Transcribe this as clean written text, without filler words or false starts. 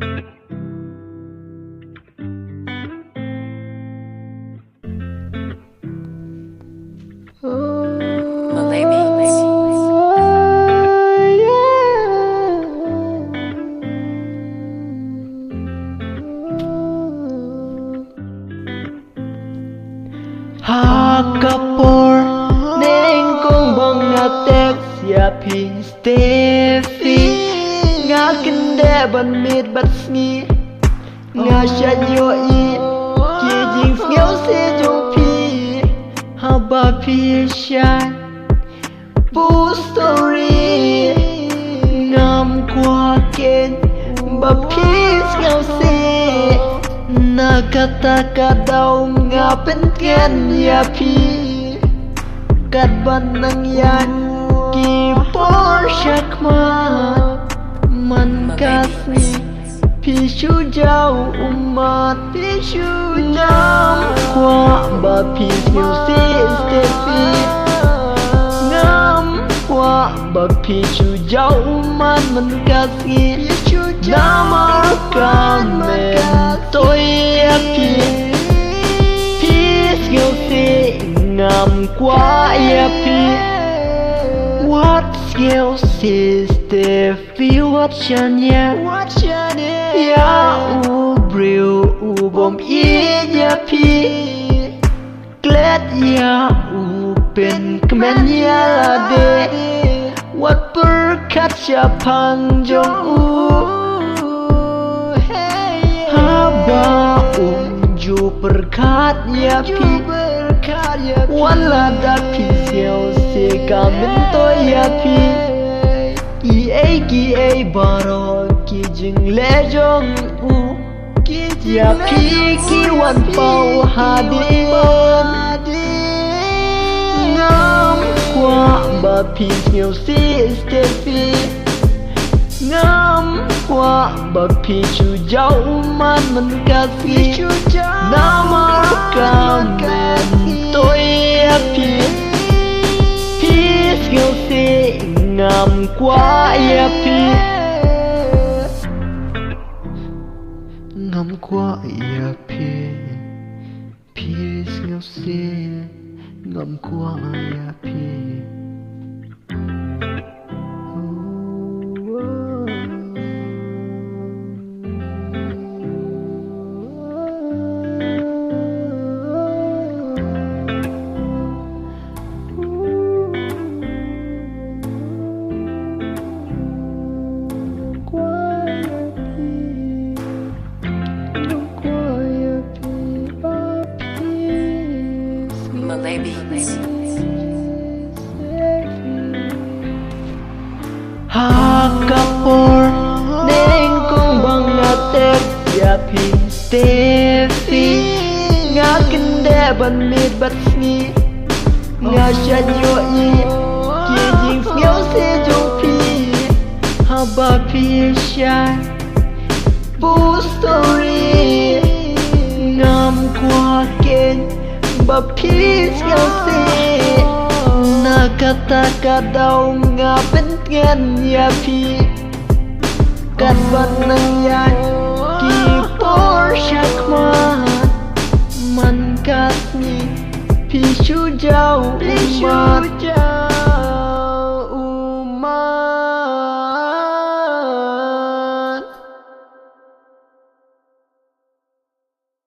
Hakapor neng kong bang atek siapi Steffi ngakende ban mit bat sngi ngasya yo i ki jing ngeu se jong pi haba pi shan bu story ngam kwa ken ba pi ngeu se nakata kadau ngapen ken ya pi kat ban nang yan ki por shakmat man kasni pi shu jau umat pi shu nam kwa ba pi shu se Steffi ngam kwa ba pi shu jau umat man kasni namar kamen tôi pi peace go say ngam qua pi what skill sister feel what chanya ya u bril u bom ya pi glad ya u pen kmen ya la de what per kat ya pang jong u ju berkat ya pi wala da pi siao se kamen to ya pi ki a baro ki jing le jong u ya pi ki wan pau hadin ngam kwa ba pi siao se Steffi ngam qua ba pi chu jau man man kasih namar kamen tôi pi peace go say ngam qua pi ngam qua pi peace go say ngam qua pi Hakapor neng kong bang atek ya pi Steffi ngakende ban mit bat sngi ngasya yo i ki jing ngeu se jong pi haba pi shan bu story ngam kwa ken ba pi ngeu se nakata kadau ngapen ken ya pi kat ban nang yan ki por shakmat man kasni pi shu jau ma